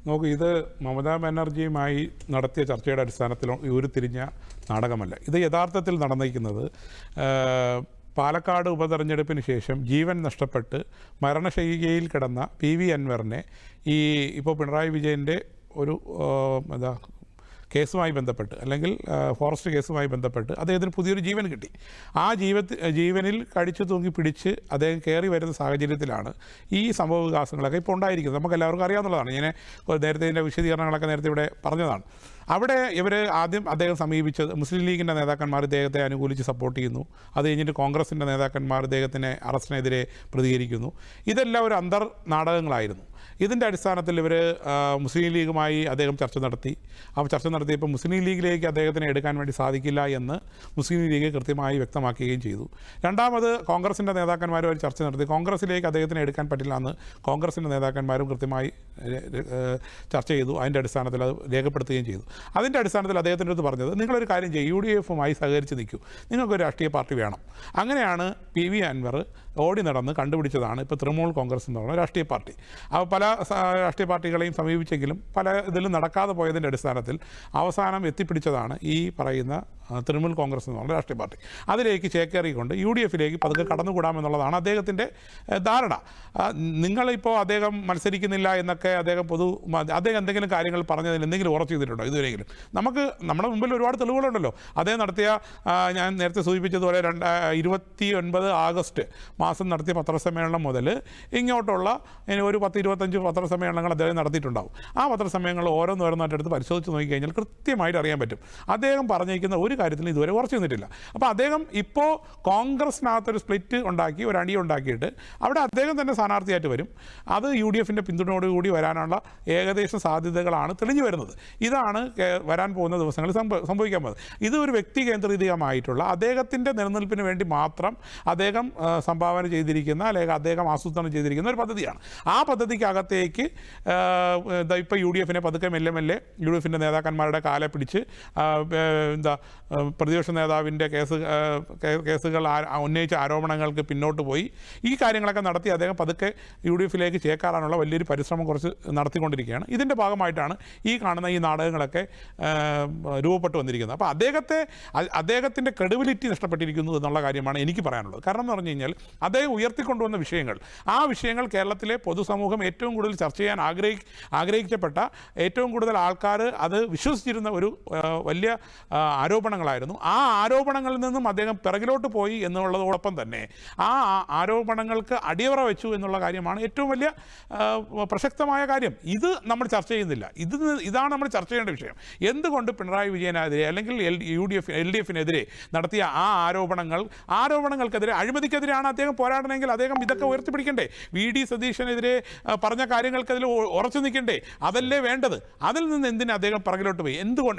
നോക്കൂ, ഇത് മമതാ ബാനർജിയുമായി നടത്തിയ ചർച്ചയുടെ അടിസ്ഥാനത്തിൽ ഉരുത്തിരിഞ്ഞ നാടകമല്ല. ഇത് യഥാർത്ഥത്തിൽ നടന്നിരിക്കുന്നത് പാലക്കാട് ഉപതെരഞ്ഞെടുപ്പിന് ശേഷം ജീവൻ നഷ്ടപ്പെട്ട് മരണശയ്യയിൽ കിടന്ന PV അൻവറിനെ ഇപ്പോൾ പിണറായി വിജയൻ്റെ ഒരു കേസുമായി ബന്ധപ്പെട്ട്, അല്ലെങ്കിൽ ഫോറസ്റ്റ് കേസുമായി ബന്ധപ്പെട്ട് അദ്ദേഹത്തിന് പുതിയൊരു ജീവൻ കിട്ടി. ആ ജീവനിൽ കടിച്ചു തൂങ്ങി പിടിച്ച് അദ്ദേഹം കയറി വരുന്ന സാഹചര്യത്തിലാണ് ഈ സംഭവ വികാസങ്ങളൊക്കെ ഇപ്പോൾ ഉണ്ടായിരിക്കുന്നത്. നമുക്ക് എല്ലാവർക്കും അറിയാവുന്നതാണ്. ഞാൻ നേരത്തെ ഇതിൻ്റെ വിശദീകരണങ്ങളൊക്കെ നേരത്തെ ഇവിടെ പറഞ്ഞതാണ്. അവിടെ അദ്ദേഹം സമീപിച്ചത് മുസ്ലിം ലീഗിൻ്റെ നേതാക്കന്മാർ ഇദ്ദേഹത്തെ അനുകൂലിച്ച് സപ്പോർട്ട് ചെയ്യുന്നു. അത് കഴിഞ്ഞിട്ട് കോൺഗ്രസിൻ്റെ നേതാക്കന്മാർ ഇദ്ദേഹത്തിനെ അറസ്റ്റിനെതിരെ പ്രതികരിക്കുന്നു. ഇതെല്ലാം ഒരു അന്തർ നാടകങ്ങളായിരുന്നു. ഇതിൻ്റെ അടിസ്ഥാനത്തിൽ ഇവർ മുസ്ലിം ലീഗുമായി അദ്ദേഹം ചർച്ച നടത്തിയപ്പോൾ മുസ്ലിം ലീഗിലേക്ക് അദ്ദേഹത്തിനെ എടുക്കാൻ വേണ്ടി സാധിക്കില്ല എന്ന് മുസ്ലിം ലീഗ് കൃത്യമായി വ്യക്തമാക്കുകയും ചെയ്തു. രണ്ടാമത് കോൺഗ്രസിൻ്റെ നേതാക്കന്മാരുമായി ചർച്ച നടത്തി കോൺഗ്രസിലേക്ക് അദ്ദേഹത്തിനെ എടുക്കാൻ പറ്റില്ല എന്ന് കോൺഗ്രസിൻ്റെ നേതാക്കന്മാരും കൃത്യമായി ചർച്ച ചെയ്തു. അതിൻ്റെ അടിസ്ഥാനത്തിൽ അത് രേഖപ്പെടുത്തുകയും ചെയ്തു. അതിൻ്റെ അടിസ്ഥാനത്തിൽ അദ്ദേഹത്തിൻ്റെ അടുത്ത് പറഞ്ഞത്, നിങ്ങളൊരു കാര്യം ചെയ്യും, UDF-ഉമായി സഹകരിച്ച് നിൽക്കൂ, നിങ്ങൾക്കൊരു രാഷ്ട്രീയ പാർട്ടി വേണം. അങ്ങനെയാണ് PV അൻവർ ഓടി നടന്ന് കണ്ടുപിടിച്ചതാണ് ഇപ്പോൾ തൃണമൂൽ കോൺഗ്രസ് എന്ന് പറയുന്ന രാഷ്ട്രീയ പാർട്ടി. അപ്പോൾ പല രാഷ്ട്രീയ പാർട്ടികളെയും സമീപിച്ചെങ്കിലും പല ഇതിലും നടക്കാതെ പോയതിൻ്റെ അടിസ്ഥാനത്തിൽ അവസാനം എത്തിപ്പിടിച്ചതാണ് ഈ പറയുന്ന തൃണമൂൽ കോൺഗ്രസ് എന്ന് പറഞ്ഞ രാഷ്ട്രീയ പാർട്ടി. അതിലേക്ക് ചേക്കേറിക്കൊണ്ട് UDF-ലേക്ക് പതുക്കെ കടന്നുകൂടാമെന്നുള്ളതാണ് അദ്ദേഹത്തിൻ്റെ ധാരണ. നിങ്ങളിപ്പോൾ അദ്ദേഹം മത്സരിക്കുന്നില്ല എന്നൊക്കെ അദ്ദേഹം എന്തെങ്കിലും കാര്യങ്ങൾ പറഞ്ഞതിൽ എന്തെങ്കിലും ഉറച്ചു ചെയ്തിട്ടുണ്ടോ ഇതുവരെയെങ്കിലും? നമ്മുടെ മുമ്പിൽ ഒരുപാട് തെളിവുകളുണ്ടല്ലോ. അദ്ദേഹം നടത്തിയ, ഞാൻ നേരത്തെ സൂചിപ്പിച്ചതുപോലെ 29 ആഗസ്റ്റ് മാസം നടത്തിയ പത്രസമ്മേളനം മുതൽ ഇങ്ങോട്ടുള്ള ഒരു 10-25 പത്രസമ്മേളനങ്ങൾ അദ്ദേഹം നടത്തിയിട്ടുണ്ടാവും. ആ പത്രസമ്മേളനങ്ങൾ ഓരോന്നോരോന്നായിട്ടെടുത്ത് പരിശോധിച്ച് നോക്കിക്കഴിഞ്ഞാൽ കൃത്യമായിട്ട് അറിയാൻ പറ്റും അദ്ദേഹം പറഞ്ഞിരിക്കുന്ന ഒരു കാര്യത്തിൽ ഇതുവരെ ഉറച്ചു നിന്നിട്ടില്ല. അപ്പോൾ അദ്ദേഹം ഇപ്പോൾ കോൺഗ്രസിനകത്തൊരു സ്പ്ലിറ്റ് ഉണ്ടാക്കി, ഒരു അടി ഉണ്ടാക്കിയിട്ട് അവിടെ അദ്ദേഹം തന്നെ സ്ഥാനാർത്ഥിയായിട്ട് വരും. അത് UDF-ൻ്റെ പിന്തുണയോടുകൂടി വരാനുള്ള ഏകദേശം സാധ്യതകളാണ് തെളിഞ്ഞു വരുന്നത്. ഇതാണ് വരാൻ പോകുന്ന ദിവസങ്ങളിൽ സംഭവിക്കാൻ പോകുന്നത്. ഇത് ഒരു വ്യക്തി കേന്ദ്രീകൃതമായിട്ടുള്ള അദ്ദേഹത്തിൻ്റെ നിലനിൽപ്പിന് വേണ്ടി മാത്രം അദ്ദേഹം സംഭാവന ചെയ്തിരിക്കുന്ന, അല്ലെങ്കിൽ അദ്ദേഹം ആസൂത്രണം ചെയ്തിരിക്കുന്ന ഒരു പദ്ധതിയാണ്. ആ പദ്ധതിക്കകത്തേക്ക് ഇപ്പോൾ UDF-നെ പതുക്കെ മെല്ലെ UDF-ൻ്റെ നേതാക്കന്മാരുടെ കാലെ പിടിച്ച് പ്രതിപക്ഷ നേതാവിൻ്റെ കേസുകൾ ഉന്നയിച്ച ആരോപണങ്ങൾക്ക് പിന്നോട്ട് പോയി ഈ കാര്യങ്ങളൊക്കെ നടത്തി അദ്ദേഹം പതുക്കെ UDF-ലേക്ക് ചേക്കാറാനുള്ള വലിയൊരു പരിശ്രമം കുറച്ച് നടത്തിക്കൊണ്ടിരിക്കുകയാണ്. ഇതിൻ്റെ ഭാഗമായിട്ടാണ് ഈ കാണുന്ന ഈ നാടകങ്ങളൊക്കെ രൂപപ്പെട്ടു വന്നിരിക്കുന്നത്. അപ്പോൾ അദ്ദേഹത്തിൻ്റെ ക്രെഡിബിലിറ്റി നഷ്ടപ്പെട്ടിരിക്കുന്നു എന്നുള്ള കാര്യമാണ് എനിക്ക് പറയാനുള്ളത്. കാരണം എന്ന് പറഞ്ഞു കഴിഞ്ഞാൽ അദ്ദേഹം ഉയർത്തിക്കൊണ്ടുവന്ന ആ വിഷയങ്ങൾ കേരളത്തിലെ പൊതുസമൂഹം ഏറ്റവും കൂടുതൽ ചർച്ച ചെയ്യാൻ ആഗ്രഹിക്കപ്പെട്ട, ഏറ്റവും കൂടുതൽ ആൾക്കാർ അത് വിശ്വസിച്ചിരുന്ന ഒരു വലിയ ആരോപണങ്ങളായിരുന്നു. ആ ആരോപണങ്ങളിൽ നിന്നും അദ്ദേഹം പിറകിലോട്ട് പോയി എന്നുള്ളതോടൊപ്പം തന്നെ ആ ആരോപണങ്ങൾക്ക് അടിയറ വെച്ചു എന്നുള്ള കാര്യമാണ് ഏറ്റവും വലിയ പ്രസക്തമായ കാര്യം. ഇത് നമ്മൾ ചർച്ച ചെയ്യുന്നില്ല. ഇതാണ് നമ്മൾ ചർച്ച ചെയ്യേണ്ട വിഷയം. എന്തുകൊണ്ട് പിണറായി വിജയനെതിരെ അല്ലെങ്കിൽ LDF-നെതിരെ നടത്തിയ ആ ആരോപണങ്ങൾക്കെതിരെ, അഴിമതിക്കെതിരെയാണ് അദ്ദേഹം പോരാടണമെങ്കിൽ അദ്ദേഹം ഇതൊക്കെ ഉയർത്തിപ്പിടിക്കണ്ടേ? VD സതീശനെതിരെ പറഞ്ഞ കാര്യങ്ങൾക്കതിൽ ഉറച്ചു നിൽക്കണ്ടേ? അതല്ലേ വേണ്ടത്? അതിൽ നിന്ന് എന്തിനാ അദ്ദേഹം പിറകിലോട്ട് പോയി?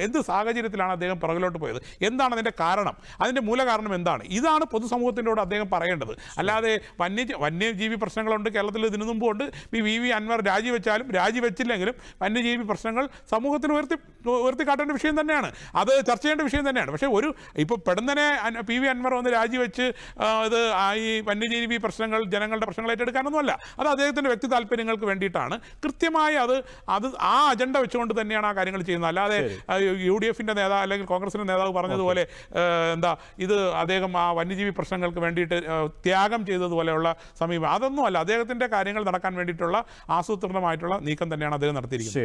എന്ത് സാഹചര്യത്തിലാണ് അദ്ദേഹം പിറകിലോട്ട് പോയത്? എന്താണ് അതിൻ്റെ കാരണം? അതിൻ്റെ മൂലകാരണം എന്താണ്? ഇതാണ് പൊതുസമൂഹത്തിനോട് അദ്ദേഹം പറയേണ്ടത്. അല്ലാതെ വന്യജീവി പ്രശ്നങ്ങളുണ്ട് കേരളത്തിൽ, ഇതിനു മുമ്പുണ്ട്. PV അൻവർ രാജിവെച്ചില്ലെങ്കിലും വന്യജീവി പ്രശ്നങ്ങൾ സമൂഹത്തിന് ഉയർത്തിക്കാട്ടേണ്ട വിഷയം തന്നെയാണ്. അത് ചർച്ച ചെയ്യേണ്ട വിഷയം തന്നെയാണ്. പക്ഷേ ഇപ്പോൾ പെടുന്നനെ PV അൻവർ വന്ന് രാജിവെച്ച് ഈ വന്യജീവി പ്രശ്നങ്ങൾ, ജനങ്ങളുടെ പ്രശ്നങ്ങൾ ഏറ്റെടുക്കാനൊന്നുമല്ല. അത് അദ്ദേഹത്തിൻ്റെ വ്യക്തി താല്പര്യങ്ങൾക്ക് വേണ്ടിയിട്ടാണ്. കൃത്യമായി ആ അജണ്ട വെച്ചുകൊണ്ട് തന്നെയാണ് ആ കാര്യങ്ങൾ ചെയ്യുന്നത്. അല്ലാതെ UDF-ൻ്റെ നേതാവ് അല്ലെങ്കിൽ കോൺഗ്രസിൻ്റെ നേതാവ് പറഞ്ഞതുപോലെ ഇത് അദ്ദേഹം ആ വന്യജീവി പ്രശ്നങ്ങൾക്ക് വേണ്ടിയിട്ട് ത്യാഗം ചെയ്തതുപോലെയുള്ള സമീപനം, അതൊന്നുമല്ല. അദ്ദേഹത്തിൻ്റെ കാര്യങ്ങൾ നടക്കാൻ വേണ്ടിയിട്ടുള്ള ആസൂത്രിതമായിട്ടുള്ള നീക്കം തന്നെയാണ് അദ്ദേഹം നടത്തിയിരിക്കുന്നത്.